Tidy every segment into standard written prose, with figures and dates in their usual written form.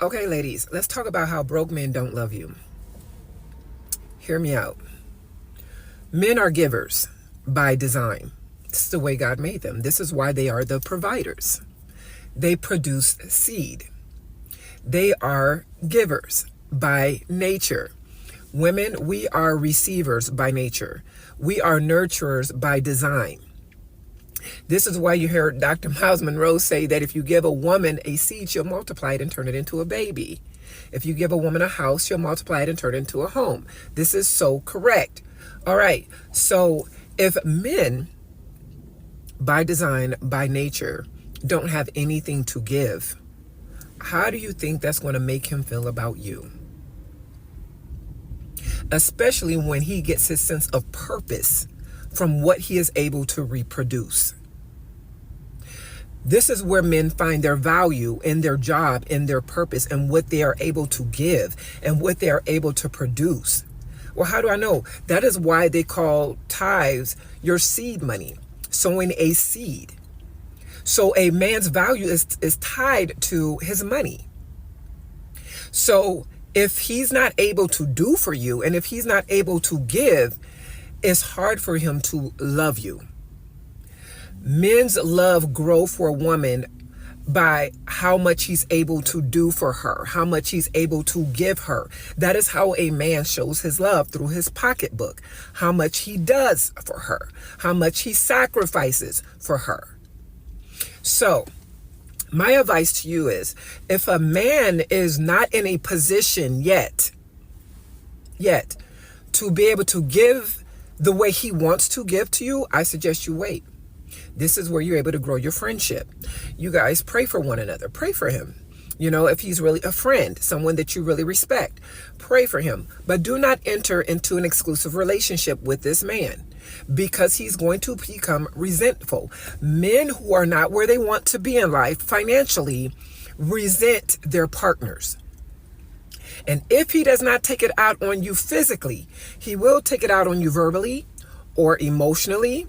Okay, ladies, let's talk about how broke men don't love you. Hear me out. Men are givers by design. This is the way God made them. This is why they are the providers. They produce seed. They are givers by nature. Women, we are receivers by nature. We are nurturers by design. This is why you hear Dr. Miles Monroe say that if you give a woman a seed, she'll multiply it and turn it into a baby. If you give a woman a house, she'll multiply it and turn it into a home. This is so correct. All right. So if men, by design, by nature, don't have anything to give, how do you think that's going to make him feel about you? Especially when he gets his sense of purpose from what he is able to reproduce. This is where men find their value in their job, in their purpose, and what they are able to give and what they are able to produce. Well, how do I know? That is why they call tithes your seed money, sowing a seed. So a man's value is tied to his money. So if he's not able to do for you and if he's not able to give, it's hard for him to love you. Men's love grow for a woman by how much he's able to do for her, how much he's able to give her. That is how a man shows his love, through his pocketbook, how much he does for her, how much he sacrifices for her. So my advice to you is, if a man is not in a position yet to be able to give the way he wants to give to you, I suggest you wait. This is where you're able to grow your friendship. You guys pray for one another. Pray for him. You know, if he's really a friend, someone that you really respect, pray for him. But do not enter into an exclusive relationship with this man, because he's going to become resentful. Men who are not where they want to be in life financially resent their partners. And if he does not take it out on you physically, he will take it out on you verbally or emotionally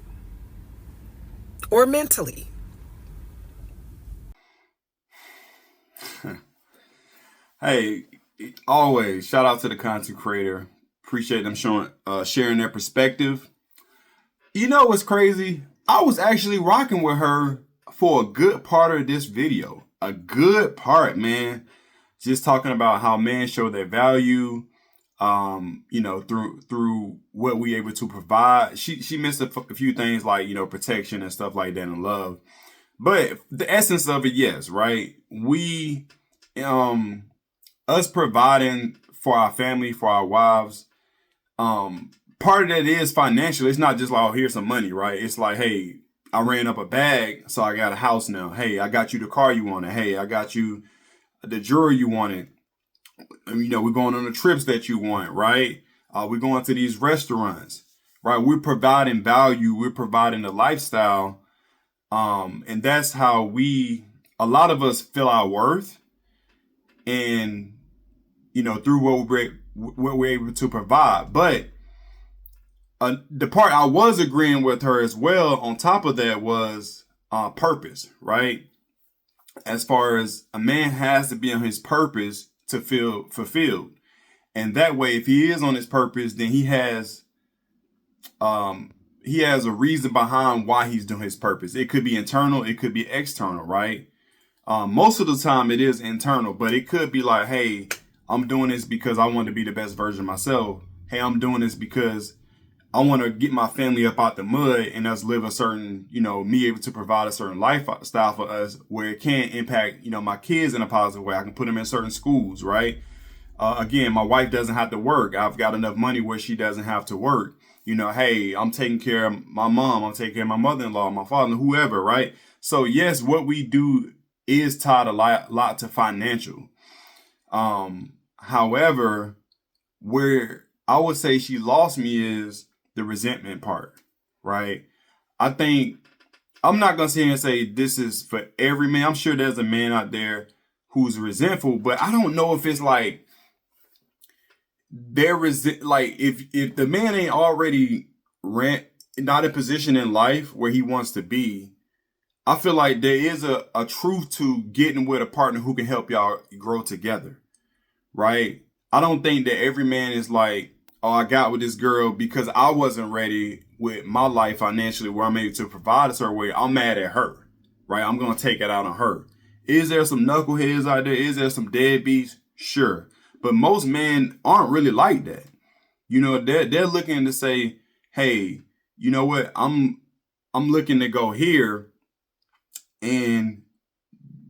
or mentally. Hey, always shout out to the content creator. Appreciate them sharing their perspective. You know what's crazy? I was actually rocking with her for a good part of this video. A good part, man. Just talking about how men show their value, through what we able to provide. She missed a few things like, protection and stuff like that and love. But the essence of it, yes, right? We, us providing for our family, for our wives, part of that is financial. It's not just like, oh, here's some money, right? It's like, hey, I ran up a bag, so I got a house now. Hey, I got you the car you wanted. Hey, I got you the jewelry you wanted. We're going on the trips that you want, right? We're going to these restaurants, right? We're providing value. We're providing a lifestyle. And that's how a lot of us feel our worth. And, through what we're able to provide. But the part I was agreeing with her as well, on top of that, was purpose, right? As far as a man has to be on his purpose to feel fulfilled. And that way, if he is on his purpose, then he has a reason behind why he's doing his purpose. It could be internal, it could be external, right? Most of the time it is internal, but it could be like, hey, I'm doing this because I want to be the best version of myself. Hey, I'm doing this because I want to get my family up out the mud and us live a certain, me able to provide a certain lifestyle for us where it can impact, my kids in a positive way. I can put them in certain schools, right? Again, my wife doesn't have to work. I've got enough money where she doesn't have to work. Hey, I'm taking care of my mom. I'm taking care of my mother-in-law, my father, whoever, right? So yes, what we do is tied a lot to financial. However, where I would say she lost me is the resentment part, right? I think I'm not going to sit here and say this is for every man. I'm sure there's a man out there who's resentful, but I don't know if it's like if the man ain't already not in position in life where he wants to be, I feel like there is a truth to getting with a partner who can help y'all grow together, right? I don't think that every man is like, oh, I got with this girl because I wasn't ready with my life financially where I'm able to provide a certain way. I'm mad at her, right? I'm going to take it out on her. Is there some knuckleheads out there? Is there some deadbeats? Sure. But most men aren't really like that. You know, they're looking to say, hey, you know what? I'm looking to go here, and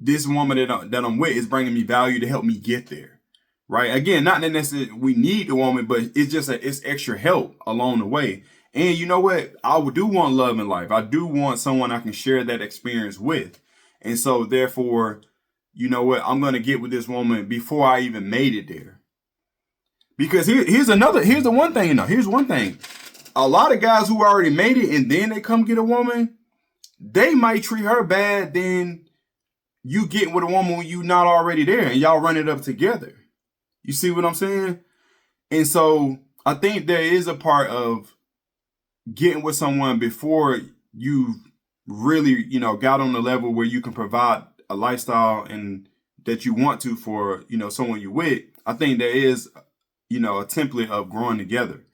this woman that I'm with is bringing me value to help me get there, right? Again, not that necessarily we need the woman, but it's just it's extra help along the way. And you know what? I do want love in life. I do want someone I can share that experience with. And so therefore, you know what? I'm going to get with this woman before I even made it there. Because here's the one thing, here's one thing. A lot of guys who already made it and then they come get a woman, they might treat her bad than you getting with a woman when you not already there and y'all run it up together. You see what I'm saying? And so I think there is a part of getting with someone before you really, got on the level where you can provide a lifestyle and that you want to for, someone you with. I think there is, a template of growing together.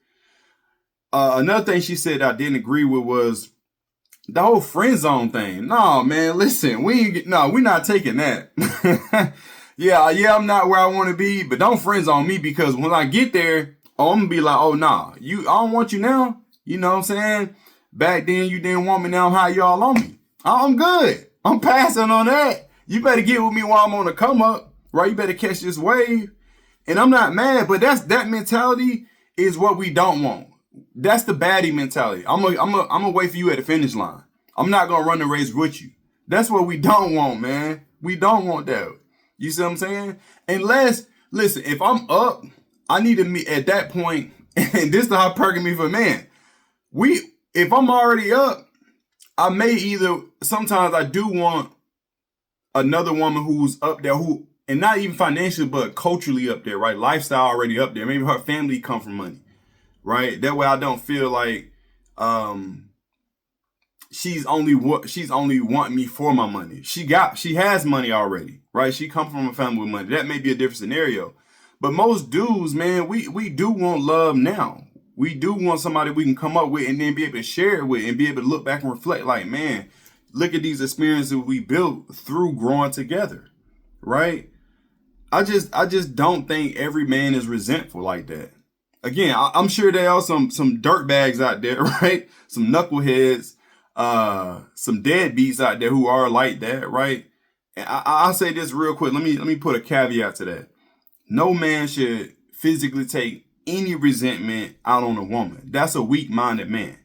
Another thing she said I didn't agree with was the whole friend zone thing. No, man, listen, we're not taking that. yeah, I'm not where I want to be, but don't friend zone me because when I get there, I'm gonna be like, oh nah, I don't want you now. You know what I'm saying? Back then you didn't want me, now how y'all on me? I'm good. I'm passing on that. You better get with me while I'm on the come up, right? You better catch this wave. And I'm not mad, but that mentality is what we don't want. That's the baddie mentality. I'm gonna wait for you at the finish line. I'm not gonna run the race with you. That's what we don't want, man. We don't want that. You see what I'm saying? Unless, listen, if I'm up, I need to meet at that point, and this is how perking me for man. If I'm already up, I may either, sometimes I do want another woman who's up there and not even financially, but culturally up there, right? Lifestyle already up there. Maybe her family come from money, right? That way I don't feel like she's only wanting me for my money. She has money already, right? She come from a family with money. That may be a different scenario. But most dudes, man, we do want love now. We do want somebody we can come up with and then be able to share it with and be able to look back and reflect like, man, look at these experiences we built through growing together, right? I just don't think every man is resentful like that. Again, I'm sure there are some dirt bags out there, right? Some knuckleheads, some deadbeats out there who are like that, right? And I'll say this real quick. Let me put a caveat to that. No man should physically take any resentment out on a woman. That's a weak-minded man,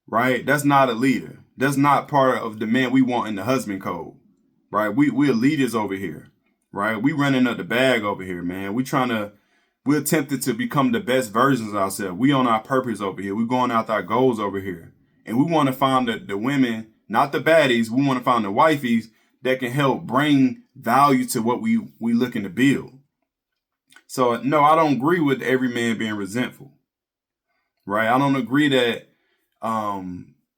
right? That's not a leader. That's not part of the man we want in the husband code, right? We're leaders over here, right? We running up the bag over here, man. We're tempted to become the best versions of ourselves. We on our purpose over here. We're going after our goals over here. And we want to find the women, not the baddies. We want to find the wifeys that can help bring value to what we looking to build. So, no, I don't agree with every man being resentful, right? I don't agree that,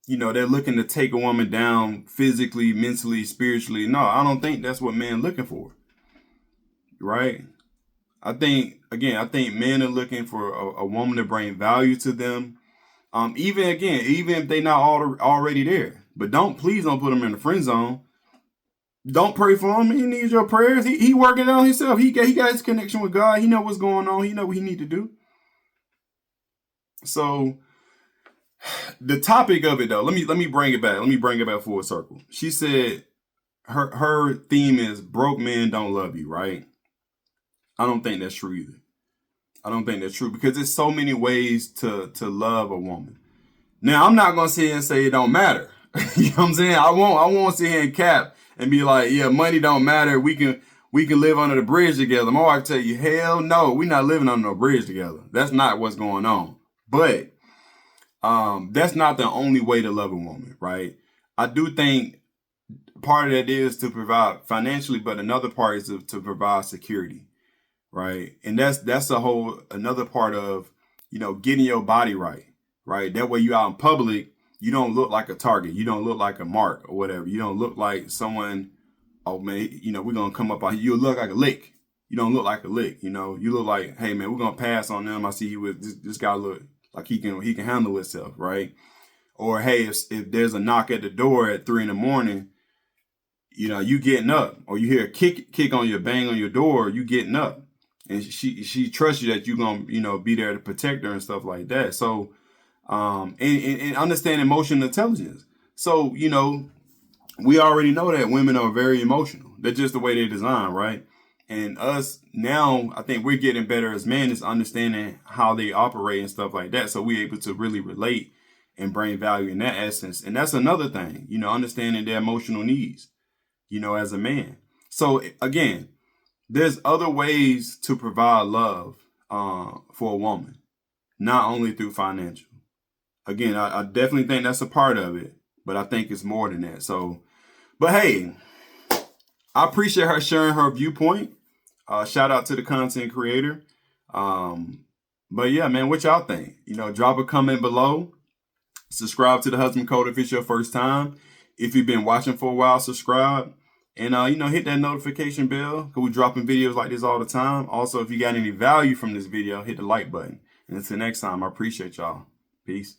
they're looking to take a woman down physically, mentally, spiritually. No, I don't think that's what men looking for, right? I think men are looking for a woman to bring value to them. Even if they're not already there, but please don't put them in the friend zone. Don't pray for him. He needs your prayers. He working on himself. He got his connection with God. He know what's going on. He know what he need to do. So the topic of it though, let me bring it back. Let me bring it back full circle. She said her theme is broke men don't love you, right? I don't think that's true either. I don't think that's true because there's so many ways to love a woman. Now I'm not gonna sit here and say it don't matter. You know what I'm saying? I won't sit here and cap and be like, yeah, money don't matter. We can live under the bridge together. My wife tell you, hell no, we're not living under no bridge together. That's not what's going on. But that's not the only way to love a woman, right? I do think part of that is to provide financially, but another part is to provide security, right? And that's another part of, getting your body right, right? That way you out in public, You don't look like a target. You don't look like a mark or whatever. You don't look like someone, oh man, we're gonna come up on you. You look like a lick. You don't look like a lick. You look like, hey man, we're gonna pass on them. I see he with this guy look like he can handle himself, right? Or hey, if there's a knock at the door at 3 a.m, you getting up, or you hear a kick on your bang on your door, you getting up, and she trusts you that you're gonna be there to protect her and stuff like that. So and understand emotional intelligence. So we already know that women are very emotional. They're just the way they're designed, right? And us now, I think we're getting better as men is understanding how they operate and stuff like that. So we're able to really relate and bring value in that essence. And that's another thing, understanding their emotional needs, as a man. So again, there's other ways to provide love for a woman, not only through financial. Again, I definitely think that's a part of it, but I think it's more than that. So, but hey, I appreciate her sharing her viewpoint. Shout out to the content creator. But yeah, man, what y'all think? Drop a comment below. Subscribe to the Husband Code if it's your first time. If you've been watching for a while, subscribe. And, hit that notification bell because we're dropping videos like this all the time. Also, if you got any value from this video, hit the like button. And until next time, I appreciate y'all. Peace.